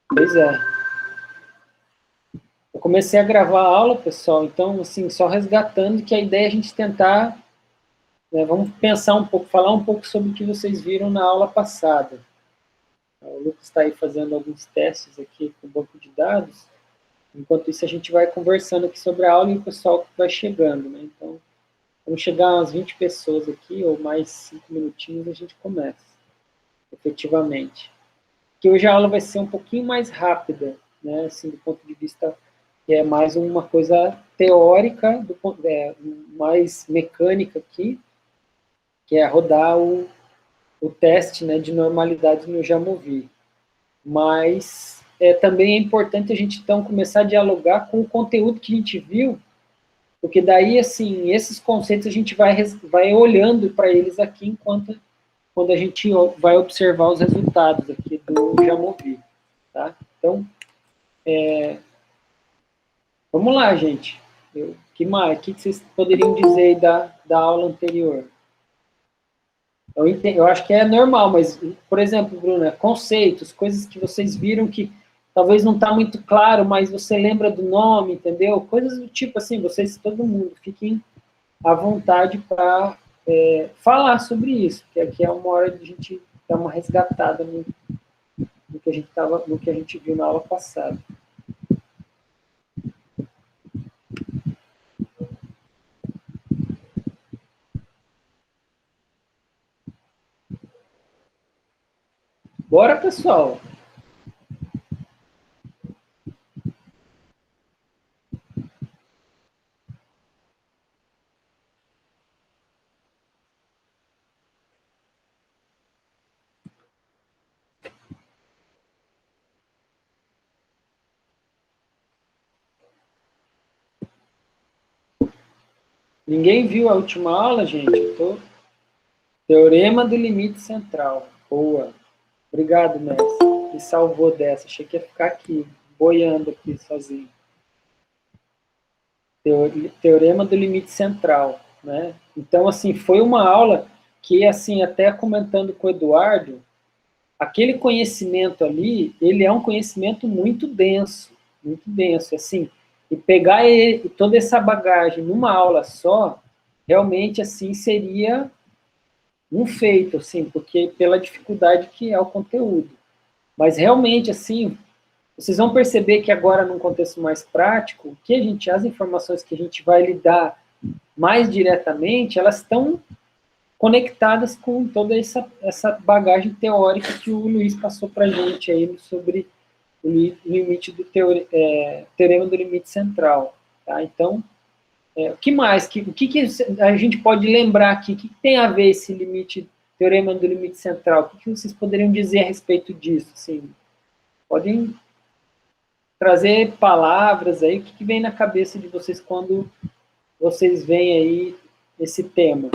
Pois é. Eu comecei a gravar a aula, pessoal, então, assim, só resgatando que a ideia é a gente tentar, né, vamos pensar um pouco, falar um pouco sobre o que vocês viram na aula passada. O Lucas está aí fazendo alguns testes aqui com o banco de dados. Enquanto isso, a gente vai conversando aqui sobre a aula e o pessoal que vai chegando, né? Então, vamos chegar umas 20 pessoas aqui, ou mais 5 minutinhos, a gente começa, efetivamente. Que hoje a aula vai ser um pouquinho mais rápida, né? Assim, do ponto de vista que é mais uma coisa teórica, mais mecânica aqui, que é rodar o teste, né, de normalidade no Jamovi. Mas também é importante a gente, então, começar a dialogar com o conteúdo que a gente viu, porque daí, assim, esses conceitos a gente vai olhando para eles aqui quando a gente vai observar os resultados aqui do Jamovi, tá? Então, vamos lá, gente. Que mais? O que vocês poderiam dizer aí da aula anterior? Eu acho que é normal, mas, por exemplo, Bruna, conceitos, coisas que vocês viram que talvez não está muito claro, mas você lembra do nome, entendeu? Coisas do tipo assim, vocês, todo mundo, fiquem à vontade para falar sobre isso, que aqui é uma hora de a gente dar uma resgatada no que a gente no que a gente viu na aula passada. Bora, pessoal! Ninguém viu a última aula, gente? Teorema do limite central. Boa. Obrigado, mestre. Me salvou dessa. Achei que ia ficar aqui, boiando aqui sozinho. Teorema do limite central, né? Então, assim, foi uma aula que, assim, até comentando com o Eduardo, aquele conhecimento ali, ele é um conhecimento muito denso, assim, e pegar toda essa bagagem numa aula só, realmente, assim, seria um feito, assim, porque pela dificuldade que é o conteúdo. Mas realmente, assim, vocês vão perceber que agora, num contexto mais prático, que as informações que a gente vai lidar mais diretamente, elas estão conectadas com toda essa bagagem teórica que o Luiz passou para a gente aí sobre o limite do teorema do limite central. Tá? Então, o que mais? O que a gente pode lembrar aqui? O que tem a ver esse teorema do limite central? O que vocês poderiam dizer a respeito disso? Assim, podem trazer palavras aí. O que vem na cabeça de vocês quando vocês veem aí esse tema?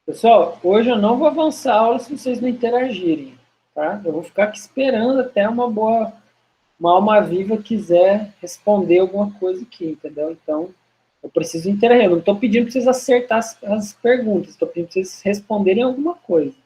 Pessoal, hoje eu não vou avançar a aula se vocês não interagirem, tá? Eu vou ficar aqui esperando até uma alma viva quiser responder alguma coisa aqui, entendeu? Então, eu preciso interagir. Eu não estou pedindo para vocês acertar as perguntas, estou pedindo para vocês responderem alguma coisa.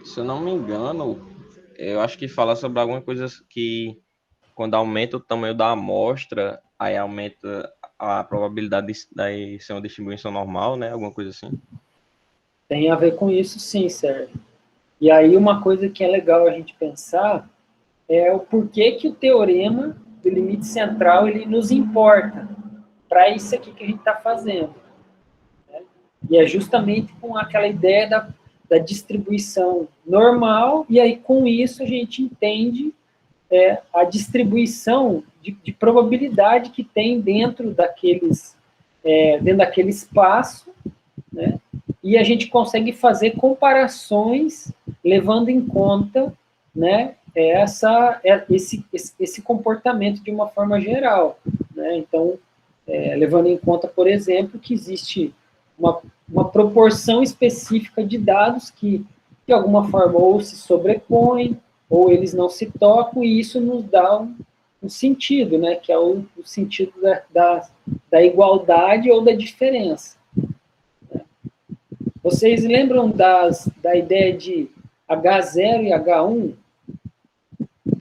Se eu não me engano, eu acho que fala sobre alguma coisa que quando aumenta o tamanho da amostra, aí aumenta a probabilidade de ser uma distribuição normal, né? Alguma coisa assim. Tem a ver com isso, sim, Sérgio. E aí uma coisa que é legal a gente pensar é o porquê que o teorema do limite central ele nos importa para isso aqui que a gente está fazendo. Né? E é justamente com aquela ideia da distribuição normal, e aí com isso a gente entende a distribuição de probabilidade que tem dentro daquele espaço, né? E a gente consegue fazer comparações levando em conta, né, esse comportamento de uma forma geral, né? Então, levando em conta, por exemplo, que existe uma proporção específica de dados que, de alguma forma, ou se sobrepõem, ou eles não se tocam, e isso nos dá um sentido, né, que é o sentido da igualdade ou da diferença. Vocês lembram da ideia de H0 e H1?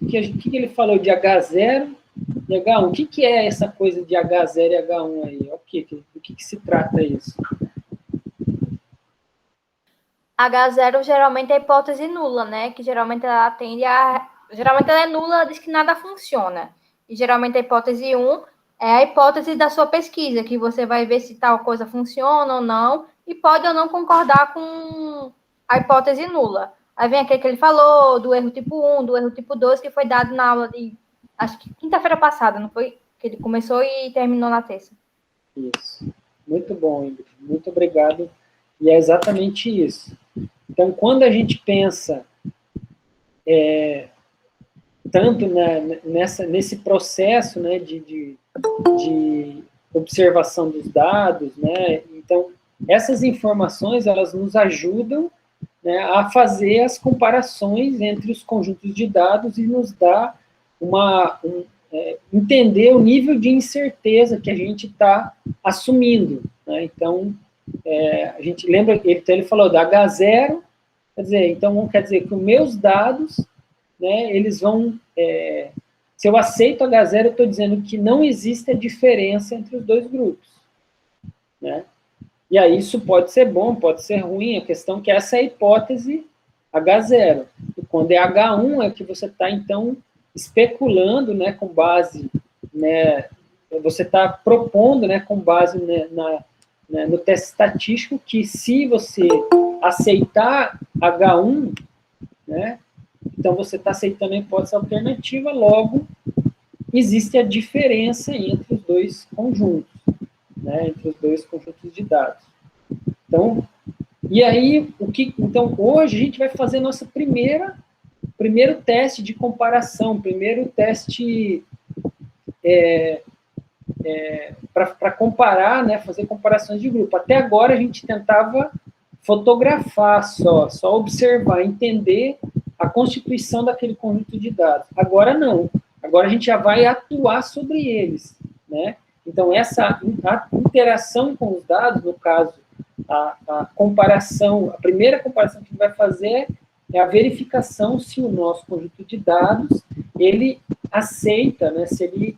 O que ele falou de H0 e H1? O que é essa coisa de H0 e H1 aí? Do que se trata isso? H0 geralmente é a hipótese nula, né? Que geralmente ela tende a... Geralmente ela é nula, diz que nada funciona. E geralmente a hipótese 1 é a hipótese da sua pesquisa, que você vai ver se tal coisa funciona ou não, e pode ou não concordar com a hipótese nula. Aí vem aquele que ele falou, do erro tipo 1, do erro tipo 2, que foi dado na aula de, acho que quinta-feira passada, não foi? Que ele começou e terminou na terça. Isso. Muito bom, Ingrid. Muito obrigado. E é exatamente isso. Então, quando a gente pensa tanto nesse processo, né, de observação dos dados, né, então, essas informações, elas nos ajudam, né, a fazer as comparações entre os conjuntos de dados e nos dá entender o nível de incerteza que a gente está assumindo, né? Então, a gente lembra, ele falou da H0, quer dizer que os meus dados, né, eles vão, se eu aceito H0, eu estou dizendo que não existe a diferença entre os dois grupos, né? E aí isso pode ser bom, pode ser ruim, a questão é que essa é a hipótese H0. E quando é H1 é que você está, então, especulando, né, com base, né, você está propondo, né, com base, né, no teste estatístico, que se você aceitar H1, né, então você está aceitando a hipótese alternativa, logo existe a diferença entre os dois conjuntos, né, entre os dois conjuntos de dados. Então, e aí, então hoje a gente vai fazer nossa primeiro teste de comparação, primeiro teste para comparar, né, fazer comparações de grupo. Até agora a gente tentava fotografar só observar, entender a constituição daquele conjunto de dados. Agora não. Agora a gente já vai atuar sobre eles, né? Então essa interação com os dados, no caso, a comparação, a primeira comparação que a gente vai fazer é a verificação se o nosso conjunto de dados, ele aceita, né, se ele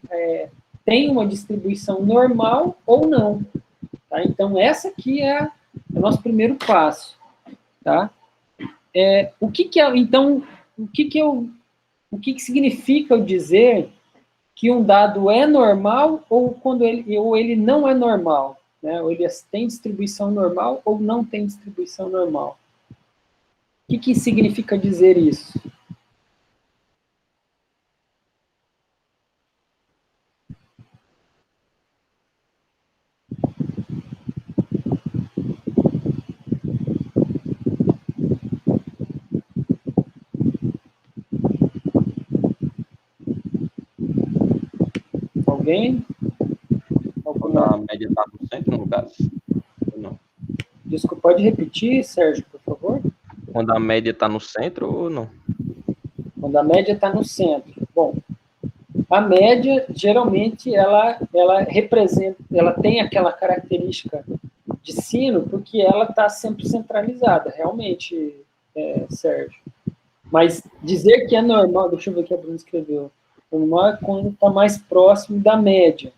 tem uma distribuição normal ou não. Tá? Então, essa aqui é o nosso primeiro passo. Tá? Então, o que significa eu dizer que um dado é normal ou ele não é normal? Né? Ou ele tem distribuição normal ou não tem distribuição normal? O que significa dizer isso? Alguém? Quando a média está no centro, no caso? Não. Desculpa, pode repetir, Sérgio, por favor? Quando a média está no centro ou não? Quando a média está no centro. Bom, a média, geralmente, ela representa, ela tem aquela característica de sino, porque ela está sempre centralizada, realmente, Sérgio. Mas dizer que é normal, deixa eu ver o que a Bruna escreveu, normal é quando está mais próximo da média,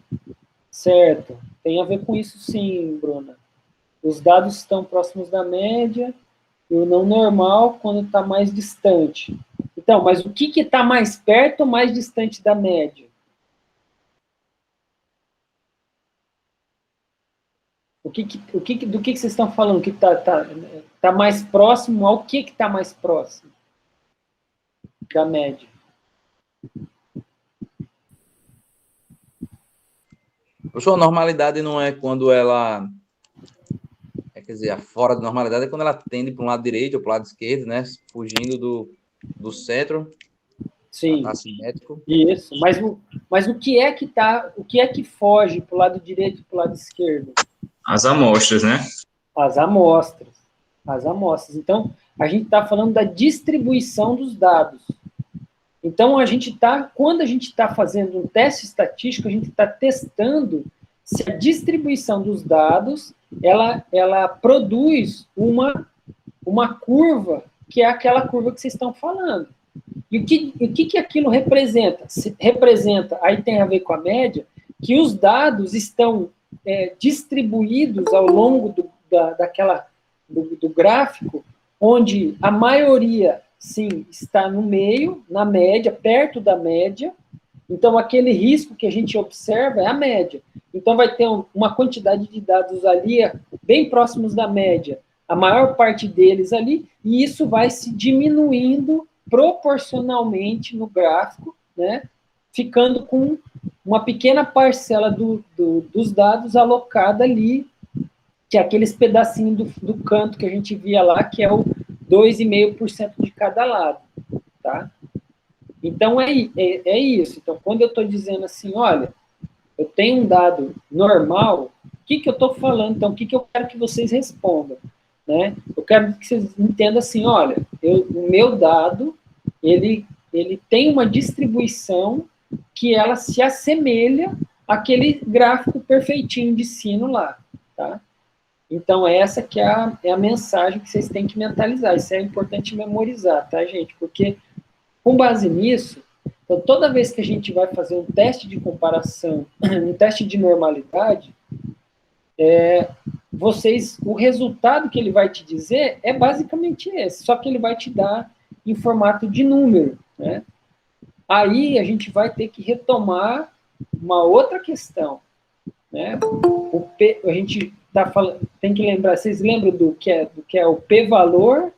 certo? Tem a ver com isso sim, Bruna. Os dados estão próximos da média, e o não normal quando está mais distante. Então, mas o que está mais perto ou mais distante da média? Do que vocês estão falando? Que tá mais próximo ao que está mais próximo da média? Professor, normalidade não é quando ela... quer dizer, a fora da normalidade é quando ela tende para um lado direito ou para o lado esquerdo, né? Fugindo do centro. Sim. Tá assimétrico. Isso. Mas o que é que foge para o lado direito e para o lado esquerdo? As amostras, né? As amostras. Então, a gente está falando da distribuição dos dados. Então, quando a gente está fazendo um teste estatístico, a gente está testando se a distribuição dos dados, ela produz uma curva, que é aquela curva que vocês estão falando. E o que aquilo representa? Representa, aí tem a ver com a média, que os dados estão distribuídos ao longo do gráfico, onde a maioria, sim, está no meio, na média, perto da média. Então, aquele risco que a gente observa é a média. Então, vai ter uma quantidade de dados ali bem próximos da média, a maior parte deles ali, e isso vai se diminuindo proporcionalmente no gráfico, né, ficando com uma pequena parcela dos dados alocada ali, que é aqueles pedacinhos do canto que a gente via lá, que é o 2,5% de cada lado, tá? Então, é isso. Então, quando eu estou dizendo assim, olha, eu tenho um dado normal, o que eu estou falando? Então, o que eu quero que vocês respondam? Né? Eu quero que vocês entendam assim, olha, o meu dado, ele tem uma distribuição que ela se assemelha àquele gráfico perfeitinho de sino lá, tá? Então, essa que é a mensagem que vocês têm que mentalizar. Isso é importante memorizar, tá, gente? Porque, com base nisso, então, toda vez que a gente vai fazer um teste de comparação, um teste de normalidade, o resultado que ele vai te dizer é basicamente esse, só que ele vai te dar em formato de número, né? Aí a gente vai ter que retomar uma outra questão, né? A gente tem que lembrar, vocês lembram do que é o p-valor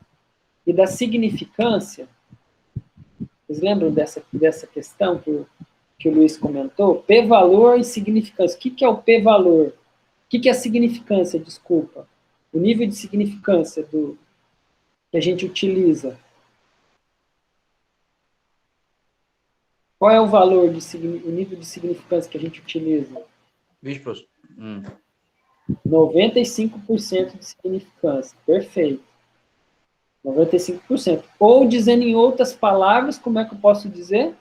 e da significância? Vocês lembram dessa questão que o Luiz comentou? P-valor e significância. O que é o p-valor? O que é a significância, desculpa? O nível de significância que a gente utiliza. Qual é o valor, o nível de significância que a gente utiliza? Vixe, professor. 95% de significância. Perfeito. 95%. Ou, dizendo em outras palavras, como é que eu posso dizer?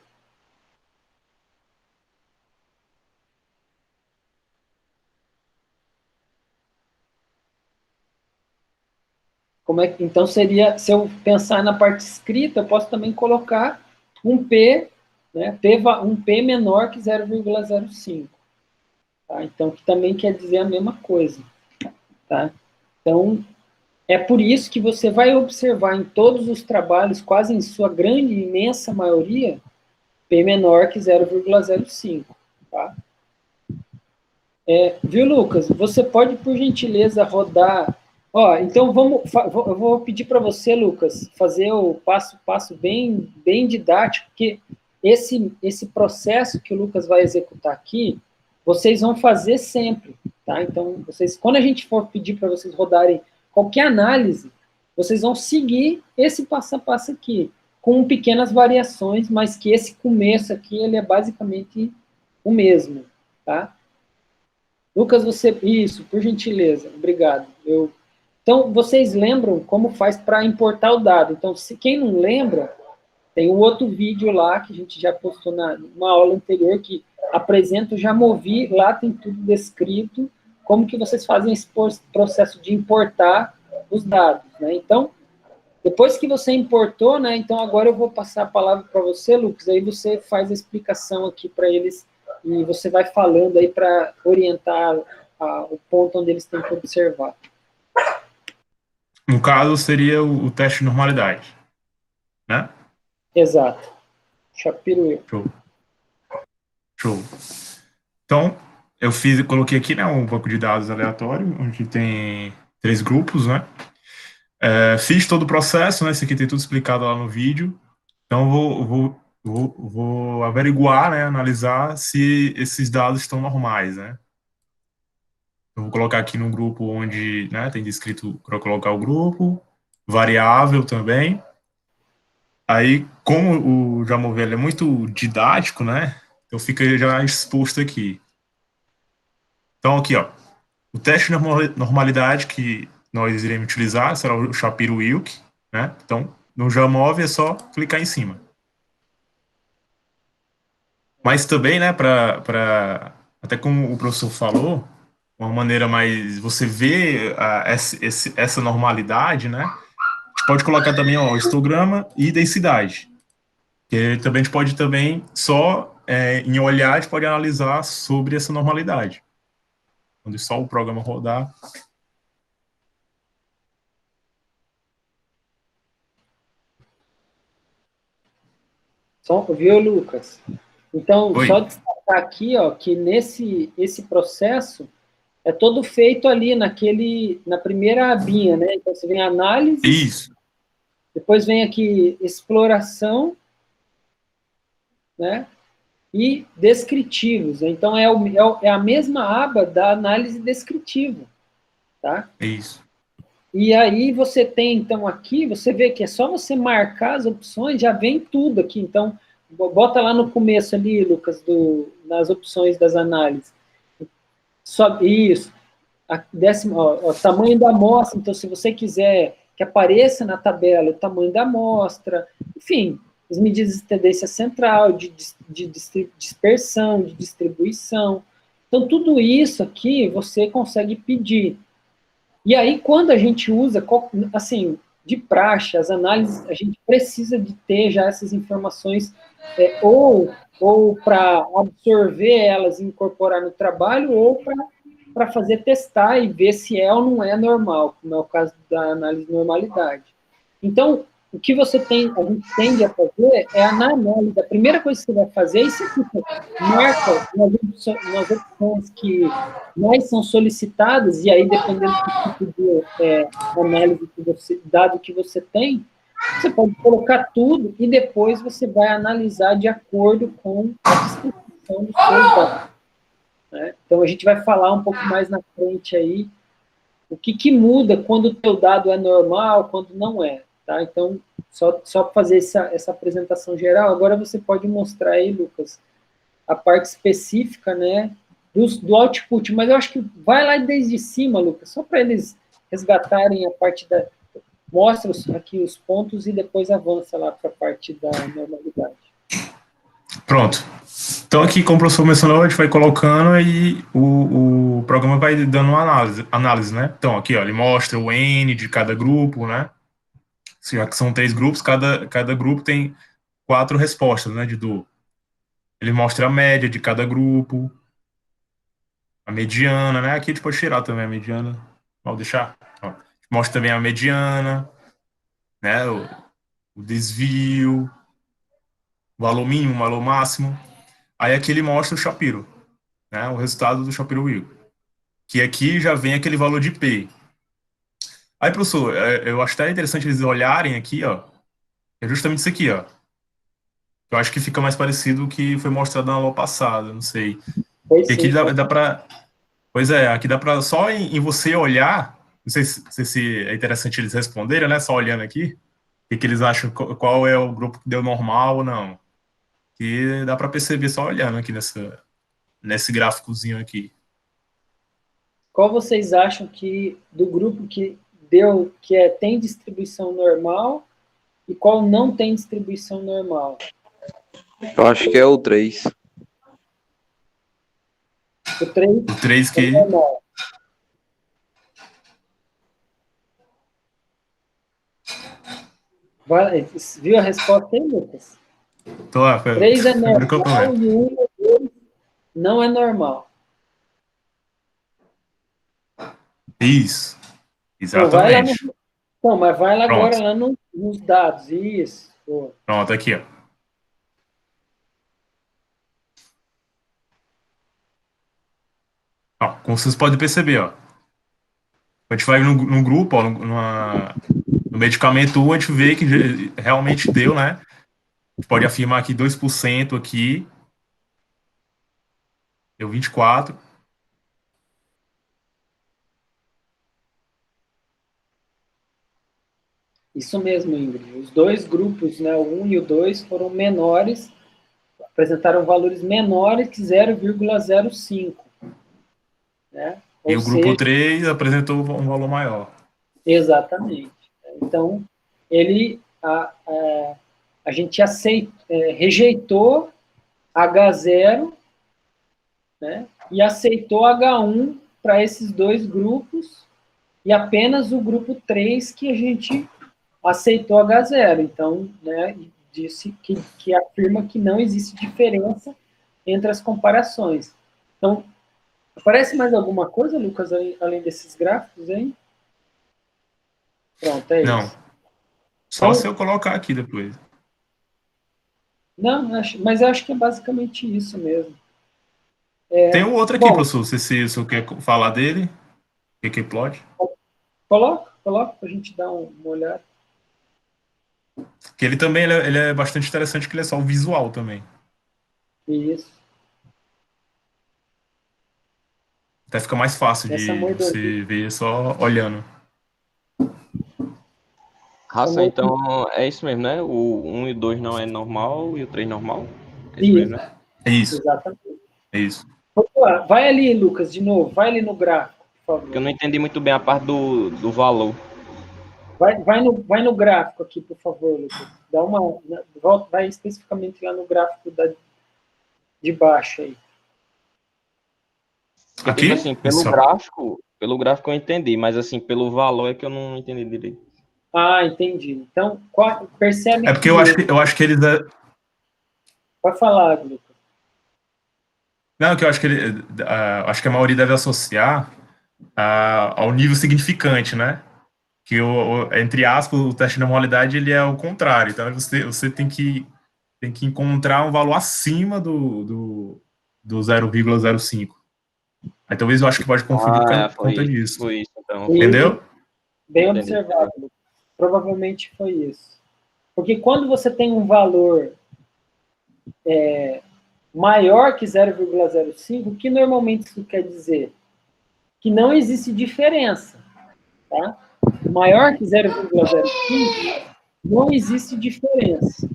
Então, seria, se eu pensar na parte escrita, eu posso também colocar um P, né, um P menor que 0,05. Tá? Então, que também quer dizer a mesma coisa. Tá? Então, é por isso que você vai observar em todos os trabalhos, quase em sua grande, imensa maioria, P menor que 0,05. Tá? Viu, Lucas? Você pode, por gentileza, rodar... então eu vou pedir para você, Lucas, fazer o passo a passo bem, bem didático, porque esse processo que o Lucas vai executar aqui, vocês vão fazer sempre, tá? Então, quando a gente for pedir para vocês rodarem qualquer análise, vocês vão seguir esse passo a passo aqui, com pequenas variações, mas que esse começo aqui, ele é basicamente o mesmo, tá? Lucas, isso, por gentileza, obrigado. Então, vocês lembram como faz para importar o dado? Então, quem não lembra, tem um outro vídeo lá que a gente já postou numa aula anterior que apresenta o Jamovi, lá tem tudo descrito, como que vocês fazem esse processo de importar os dados, né? Então, depois que você importou, né, então agora eu vou passar a palavra para você, Lucas, aí você faz a explicação aqui para eles e você vai falando aí para orientar o ponto onde eles têm que observar. No caso, seria o teste de normalidade, né? Exato. Shapiro eu. Show. Então, coloquei aqui, né, um banco de dados aleatório, onde tem 3 grupos, né? Fiz todo o processo, né? Esse aqui tem tudo explicado lá no vídeo. Então, vou vou averiguar, né, analisar se esses dados estão normais, né? Eu vou colocar aqui no grupo onde, né, tem descrito para colocar o grupo, variável também. Aí, como o Jamovel é muito didático, né, eu fico já exposto aqui. Então, aqui, ó, o teste de normalidade que nós iremos utilizar será o Shapiro-Wilk, né? Então, no Jamov é só clicar em cima. Mas também, né, até como o professor falou, uma maneira mais você vê essa normalidade, né? A gente pode colocar também ó, histograma e densidade. Que também a gente pode também só em olhar a gente pode analisar sobre essa normalidade. Quando só o programa rodar. Só, viu, Lucas? Então, Oi. só destacar aqui, ó, que esse processo é todo feito ali na primeira abinha, né? Então, você vem análise, Isso. depois vem aqui exploração, né? E descritivos. Então, é a mesma aba da análise descritiva, tá? Isso. E aí você tem, então, aqui, você vê que é só você marcar as opções, já vem tudo aqui. Então, bota lá no começo ali, Lucas, nas opções das análises. Só, isso. Tamanho da amostra. Então, se você quiser que apareça na tabela o tamanho da amostra, enfim, as medidas de tendência central, de dispersão, de distribuição. Então, tudo isso aqui você consegue pedir. E aí, quando a gente usa, assim, de praxe, as análises, a gente precisa de ter já essas informações, ou para absorver elas e incorporar no trabalho, ou para fazer testar e ver se é ou não é normal, como é o caso da análise de normalidade. Então, o que a gente tende a fazer é, na análise, a primeira coisa que você vai fazer é isso aqui, marca nas opções que mais são solicitadas, e aí, dependendo do tipo de análise dado que você tem, você pode colocar tudo e depois você vai analisar de acordo com a distribuição dos seus dados. Né? Então, a gente vai falar um pouco mais na frente aí o que muda quando o teu dado é normal, quando não é. Tá? Então, só para fazer essa apresentação geral, agora você pode mostrar aí, Lucas, a parte específica, né, do output, mas eu acho que vai lá desde cima, Lucas, só para eles resgatarem a parte da... Mostra aqui os pontos e depois avança lá para a parte da normalidade. Pronto. Então aqui, como o professor mencionou, a gente vai colocando e o programa vai dando uma análise, né? Então aqui, ó, ele mostra o N de cada grupo, né? Já que são 3 grupos, cada grupo tem 4 respostas, né, de dor. Ele mostra a média de cada grupo, a mediana, né? Aqui a gente pode tirar também a mediana. Vamos deixar. Ó. Mostra também a mediana, né? O desvio, o valor mínimo, o valor máximo. Aí aqui ele mostra o Shapiro, né? O resultado do Shapiro-Wilk. Que aqui já vem aquele valor de P. Aí, professor, eu acho até interessante eles olharem aqui, ó. É justamente isso aqui, ó. Eu acho que fica mais parecido com o que foi mostrado na aula passada, não sei. Pois E aqui sim, dá para... Pois é, aqui dá para só em você olhar, não sei se é interessante eles responderem, né? Só olhando aqui, o que eles acham, qual é o grupo que deu normal ou não. E dá para perceber só olhando aqui nesse gráficozinho aqui. Qual vocês acham que do grupo que tem distribuição normal e qual não tem distribuição normal? Eu acho que é o 3. O 3 O 3 que... é normal. Viu a resposta aí, Lucas? Tô lá, 3 é primeiro que eu tô normal vendo. e 1 e 2 não é normal. Isso, Então, exatamente. mas vai lá agora Pronto, lá nos dados. Isso. Pô. pronto, aqui, ó. Ó, como vocês podem perceber, ó. A gente vai num grupo, ó, no medicamento 1, a gente vê que realmente deu, né? gente pode afirmar que 2% aqui deu 24. Isso mesmo, Ingrid. Os dois grupos, né, o 1 e o 2, foram menores, apresentaram valores menores que 0,05. Né? E Ou o grupo seja, 3 apresentou um valor maior. exatamente. Então, a gente rejeitou H0, né, e aceitou H1 para esses dois grupos, e apenas o grupo 3 que a gente aceitou H0. Então, né, disse que afirma que não existe diferença entre as comparações. Então, aparece mais alguma coisa, Lucas, além desses gráficos aí? Pronto, é Não. isso. Só Então, se eu colocar aqui depois. não, mas eu acho que é basicamente isso mesmo. Tem o outro aqui, Bom, professor. Se o senhor quer falar dele, plot. coloca para a gente dar uma olhada. Que ele também ele é bastante interessante, que ele é só o visual também. Isso. Até fica mais fácil Essa de mordomia. você ver só olhando. Raça, então é isso mesmo, né? O 1 e o 2 não é normal e o 3 normal? É isso Isso, mesmo, né? É isso, exatamente. é isso. Vai ali, Lucas, de novo. Vai ali no gráfico, por Porque eu favor. não entendi muito bem a parte do valor. Vai no gráfico aqui, por favor, Lucas. Vai especificamente lá no gráfico de baixo aí. Porque, tipo Aqui? assim, Isso. pelo gráfico eu entendi, mas assim, pelo valor é que eu não entendi direito. Ah, entendi. Então, percebe É porque que... eu acho que eles. Pode falar, Lucas. Não, que eu acho que acho que a maioria deve associar ao nível significante, né? Que entre aspas, o teste de normalidade ele é o contrário. Então você tem que encontrar um valor acima do 0,05. Aí talvez eu acho que pode confundir por conta disso. Foi isso, então. Entendeu? Bem Entendi. observado, Lucas. Provavelmente foi isso. Porque quando você tem um valor maior que 0,05, o que normalmente isso quer dizer? Que não existe diferença. Tá? Maior que 0,05, não existe diferença.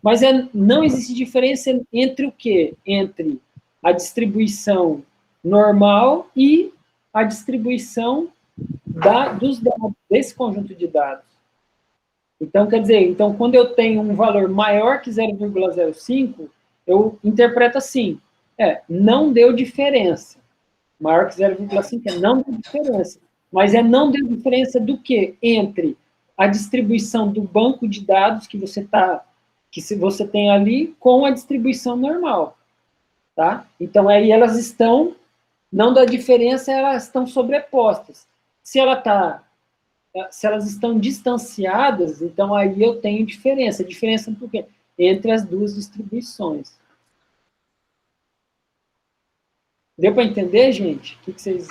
Mas não existe diferença entre o quê? Entre a distribuição normal e a distribuição dos dados, desse conjunto de dados. Então, quer dizer, quando eu tenho um valor maior que 0,05, eu interpreto assim, não deu diferença. Maior que 0,5 não deu diferença. Mas não deu diferença do quê? Entre a distribuição do banco de dados que você tem ali com a distribuição normal. Tá? Então, aí elas não dá diferença, elas estão sobrepostas. Se elas estão distanciadas, então aí eu tenho diferença. Diferença por quê? Entre as duas distribuições. Deu para entender, gente? O que vocês...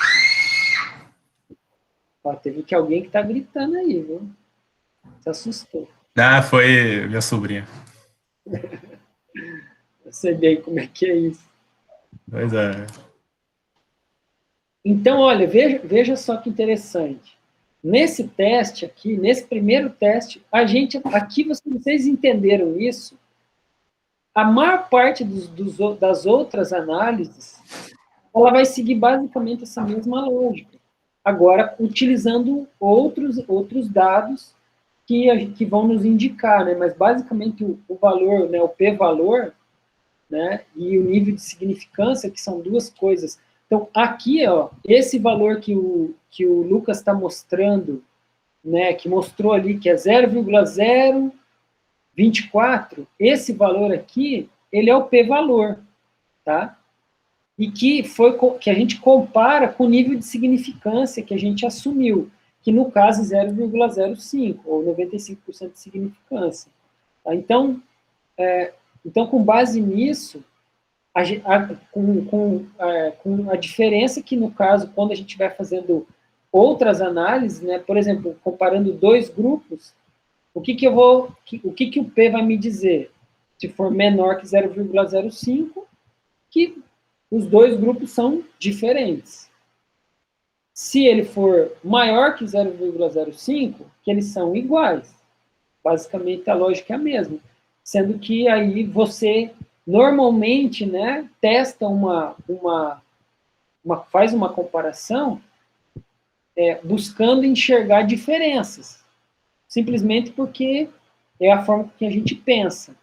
teve que alguém que está gritando aí, viu? Se assustou. Ah, foi minha sobrinha. Eu sei bem como é que é isso. Pois é. Então, olha, veja só que interessante. Nesse teste aqui, nesse primeiro teste, aqui vocês entenderam isso, a maior parte das outras análises, ela vai seguir basicamente essa mesma lógica. Agora, utilizando outros dados que vão nos indicar, né? Mas basicamente o valor, né, o p-valor, né, e o nível de significância, que são duas coisas. Então, aqui, ó, esse valor que o Lucas está mostrando, né, que mostrou ali, que é 0,024, esse valor aqui, ele é o p-valor, tá? E que a gente compara com o nível de significância que a gente assumiu, que no caso é 0,05, ou 95% de significância. Tá? Então, com base nisso, com a diferença que, no caso, quando a gente estiver fazendo outras análises, né, por exemplo, comparando dois grupos, o que o P vai me dizer? Se for menor que 0,05, que os dois grupos são diferentes. Se ele for maior que 0,05, que eles são iguais. Basicamente, a lógica é a mesma. Sendo que aí você, normalmente, né, testa faz uma comparação buscando enxergar diferenças. Simplesmente porque é a forma que a gente pensa.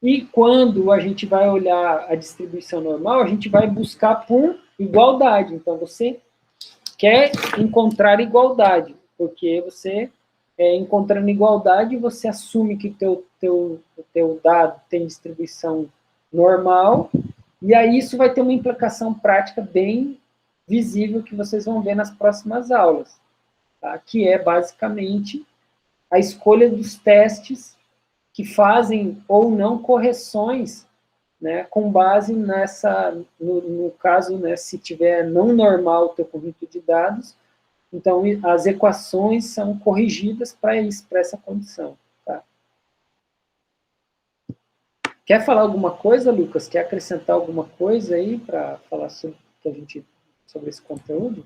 E quando a gente vai olhar a distribuição normal, a gente vai buscar por igualdade. Então, você quer encontrar igualdade, porque você, encontrando igualdade, você assume que o teu dado tem distribuição normal, e aí isso vai ter uma implicação prática bem visível que vocês vão ver nas próximas aulas, tá? Que é basicamente a escolha dos testes que fazem ou não correções, né, com base no caso, né, se tiver não normal o teu conjunto de dados, então as equações são corrigidas para isso, para essa condição. Tá? Quer falar alguma coisa, Lucas? Quer acrescentar alguma coisa aí para falar sobre esse conteúdo?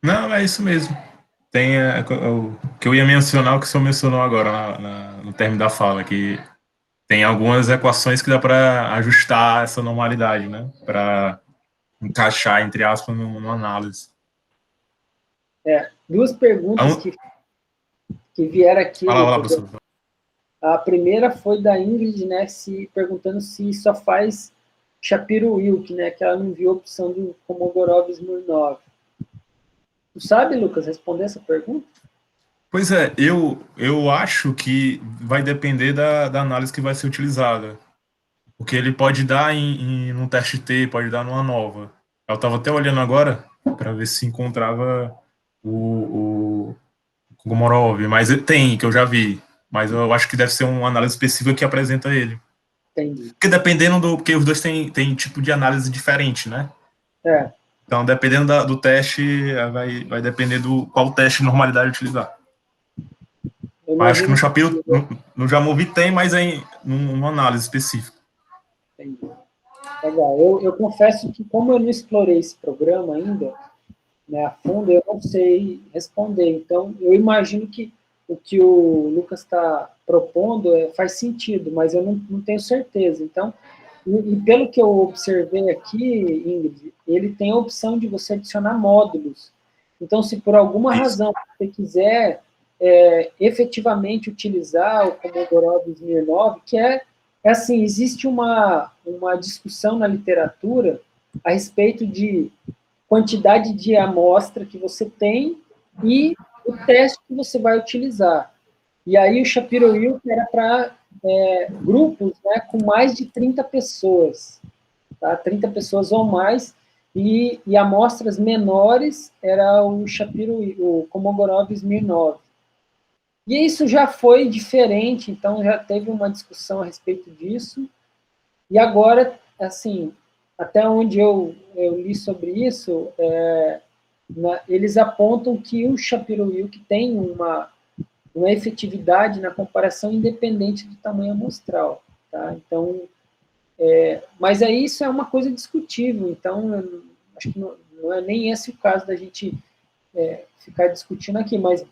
Não, é isso mesmo. Tem o que eu ia mencionar, o que o senhor mencionou agora no término da fala, que tem algumas equações que dá para ajustar essa normalidade, né? Para encaixar, entre aspas, numa análise. Duas perguntas que vieram aqui. Fala lá, professor. A primeira foi da Ingrid, né, perguntando se só faz Shapiro-Wilk, né, que ela não viu a opção do Kolmogorov-Smirnov. Tu sabe, Lucas, responder essa pergunta? Pois é, eu acho que vai depender da análise que vai ser utilizada. Porque ele pode dar num teste T, pode dar numa nova. Eu estava até olhando agora para ver se encontrava o Komorov, mas tem, que eu já vi. Mas eu acho que deve ser uma análise específica que apresenta ele. Entendi. Porque porque os dois têm tipo de análise diferente, né? Então, dependendo do teste, vai depender do qual teste de normalidade utilizar. Mas acho que no Shapiro, no Jamovi tem, mas é numa análise específica. Entendi. Legal. Eu confesso que, como eu não explorei esse programa ainda, né, a fundo, eu não sei responder. Então, eu imagino que o que o Lucas está propondo faz sentido, mas eu não tenho certeza. Então, e pelo que eu observei aqui, Ingrid, ele tem a opção de você adicionar módulos. Então, se por alguma razão você quiser efetivamente utilizar o Kolmogorov-Smirnov, que é assim, existe uma discussão na literatura a respeito de quantidade de amostra que você tem e o teste que você vai utilizar. E aí o Shapiro-Wilk era para grupos, né, com mais de 30 pessoas, tá? 30 pessoas ou mais, e amostras menores era o Kolmogorov-Smirnov. E isso já foi diferente, então já teve uma discussão a respeito disso, e agora, assim, até onde eu li sobre isso, eles apontam que o Shapiro-Wilk tem uma efetividade na comparação independente do tamanho amostral. Tá? Então, mas aí isso é uma coisa discutível, então acho que não é nem esse o caso da gente ficar discutindo aqui, mas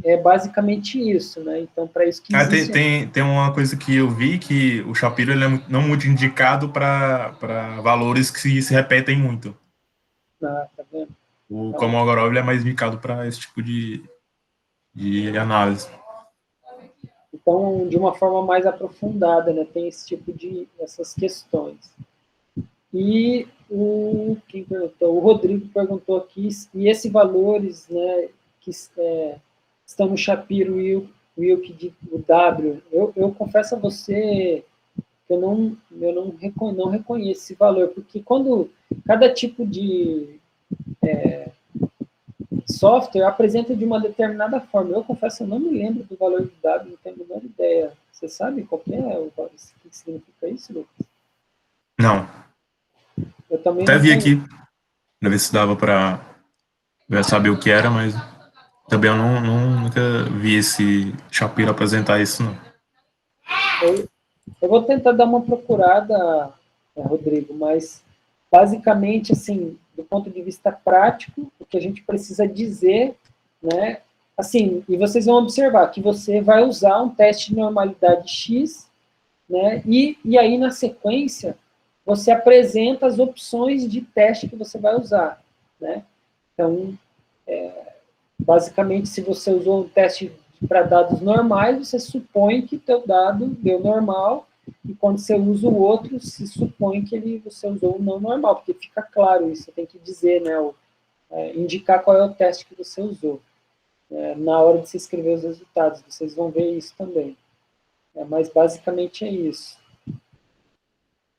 é basicamente isso, né? Então, para isso que existe... Tem uma coisa que eu vi, que o Shapiro ele é não muito indicado para valores que se repetem muito. Tá vendo? O Kolmogorov ele é mais indicado para esse tipo de análise. Então, de uma forma mais aprofundada, né? Tem esse tipo essas questões. E quem perguntou? O Rodrigo perguntou aqui, e esses valores, né, que estão no Shapiro e o W, eu confesso a você que eu não reconheço esse valor, porque quando cada tipo de software apresenta de uma determinada forma, eu confesso que eu não me lembro do valor do W, não tenho a menor ideia. Você sabe qual que é o que significa isso, Lucas? Não. Eu também até não vi conheço. aqui, para ver se dava para saber o que era, mas também eu nunca vi esse Shapiro apresentar isso, não. Eu vou tentar dar uma procurada, Rodrigo, mas basicamente, assim, do ponto de vista prático, o que a gente precisa dizer, né, assim, e vocês vão observar que você vai usar um teste de normalidade X, né, e aí na sequência você apresenta as opções de teste que você vai usar, né. Então, basicamente, se você usou um teste para dados normais, você supõe que teu dado deu normal, e quando você usa o outro, se supõe que você usou o não normal, porque fica claro isso, você tem que dizer, né, indicar qual é o teste que você usou. Na hora de se escrever os resultados, vocês vão ver isso também. Mas basicamente é isso.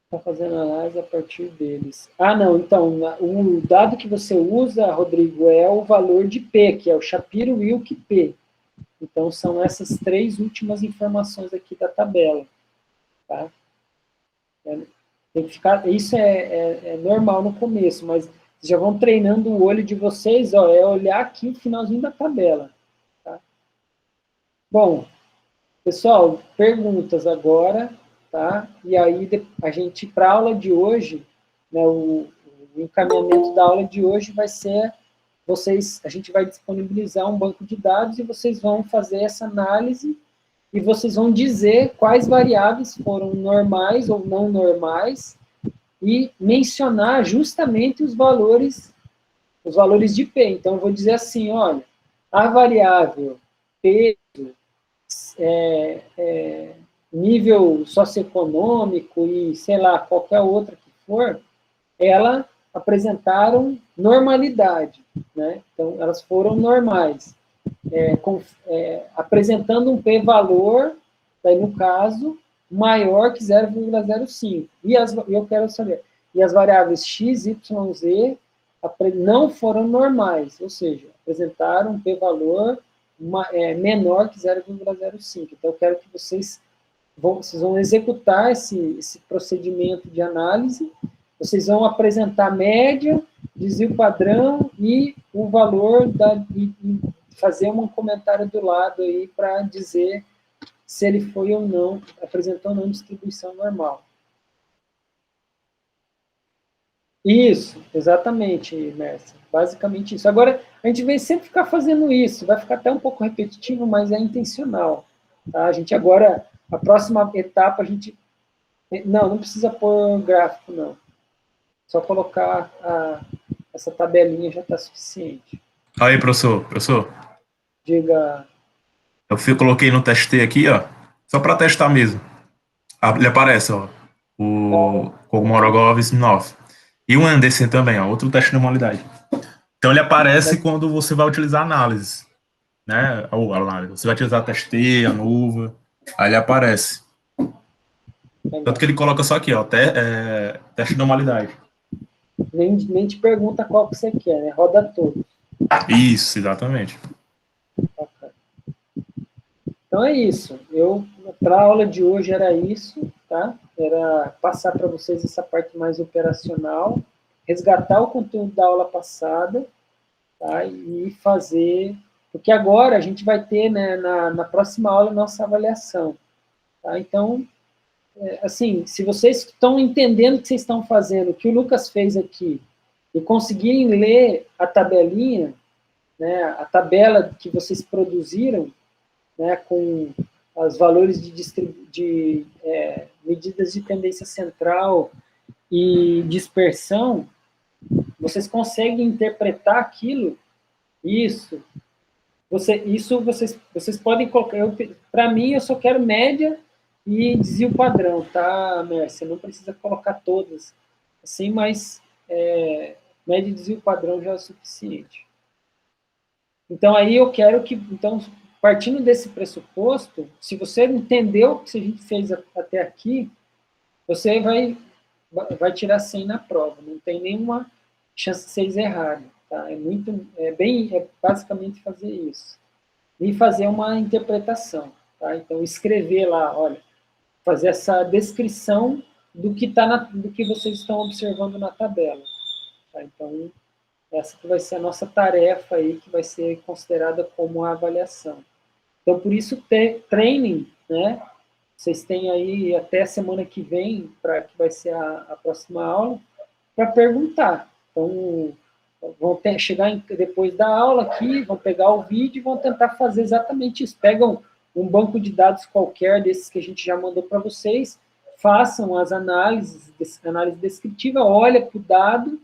Está fazendo análise a partir deles. Ah, não, então, o dado que você usa, Rodrigo, é o valor de P, que é o Shapiro-Wilk P. Então, são essas 3 últimas informações aqui da tabela. Tá? Tem que ficar, isso é normal no começo, mas vocês já vão treinando o olho de vocês, ó, é olhar aqui o finalzinho da tabela. Tá? Bom, pessoal, perguntas agora, tá? E aí a gente, para a aula de hoje, né, o encaminhamento da aula de hoje vai ser a gente vai disponibilizar um banco de dados e vocês vão fazer essa análise e vocês vão dizer quais variáveis foram normais ou não normais e mencionar justamente os valores de P. Então, eu vou dizer assim, olha, a variável P, nível socioeconômico e, sei lá, qualquer outra que for, elas apresentaram normalidade, né? Então, elas foram normais, apresentando um p-valor, daí no caso, maior que 0,05. E eu quero saber, e as variáveis x, y, z não foram normais, ou seja, apresentaram um p-valor menor que 0,05. Então, eu quero que vocês vão executar esse procedimento de análise, vocês vão apresentar a média, desvio padrão e o valor e fazer um comentário do lado aí para dizer se ele foi ou não, apresentou ou não distribuição normal. Isso, exatamente, Mércia. Basicamente isso. Agora, a gente vai sempre ficar fazendo isso, vai ficar até um pouco repetitivo, mas é intencional. Tá? A gente agora, a próxima etapa, a gente... Não precisa pôr gráfico, não. Só colocar essa tabelinha já está suficiente. Aí, professor. Diga... Coloquei no teste aqui, ó, só para testar mesmo. Ele aparece, ó, o Kolmogorov Smirnov. E o Anderson também, ó, outro teste de normalidade. Então ele aparece quando você vai utilizar análise, né? Você vai utilizar a teste, a nuva, aí ele aparece. Tanto que ele coloca só aqui, ó, teste de normalidade. Nem te pergunta qual que você quer, né? Roda todo. Isso, exatamente. Então é isso. Para a aula de hoje era isso, tá? Era passar para vocês essa parte mais operacional, resgatar o conteúdo da aula passada, tá? E fazer... Porque agora a gente vai ter, né, na próxima aula, nossa avaliação. Tá? Então, assim, se vocês estão entendendo o que vocês estão fazendo, o que o Lucas fez aqui, e conseguirem ler a tabelinha, né, a tabela que vocês produziram, né, com os valores de medidas de tendência central e dispersão, vocês conseguem interpretar aquilo, isso vocês podem colocar, para mim, eu só quero média e desvio padrão, tá, Mércia? Não precisa colocar todas, assim, mas média e desvio padrão já é o suficiente. Então, aí eu quero que, partindo desse pressuposto, se você entendeu o que a gente fez até aqui, você vai tirar 100 na prova, não tem nenhuma chance de vocês errarem, tá? É basicamente fazer isso. E fazer uma interpretação, tá? Então, escrever lá, olha, fazer essa descrição do que vocês estão observando na tabela, tá? Então, essa que vai ser a nossa tarefa aí, que vai ser considerada como a avaliação. Então, por isso, treinem, né? Vocês têm aí até a semana que vem, para que vai ser a próxima aula, para perguntar. Então, vão chegar depois da aula aqui, vão pegar o vídeo e vão tentar fazer exatamente isso. Pegam um banco de dados qualquer desses que a gente já mandou para vocês, façam as análises, análise descritiva, olha para o dado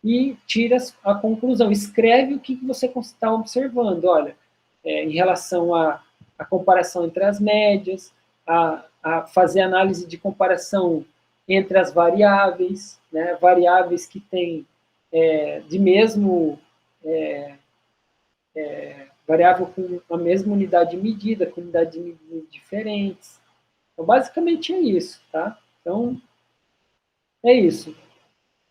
e tira a conclusão. Escreve o que você está observando. Olha, em relação à comparação entre as médias, a fazer análise de comparação entre as variáveis, né, variáveis que têm de mesmo variável com a mesma unidade de medida, com unidade de medida diferentes. Então, basicamente é isso, tá? Então, é isso.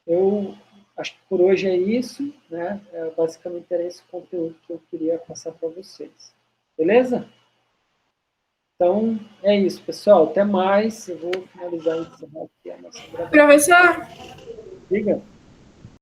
Eu acho que por hoje é isso, né? Basicamente era esse o conteúdo que eu queria passar para vocês. Beleza? Então, é isso, pessoal. Até mais. Eu vou finalizar e encerrar aqui a nossa gravação. Professor, Diga.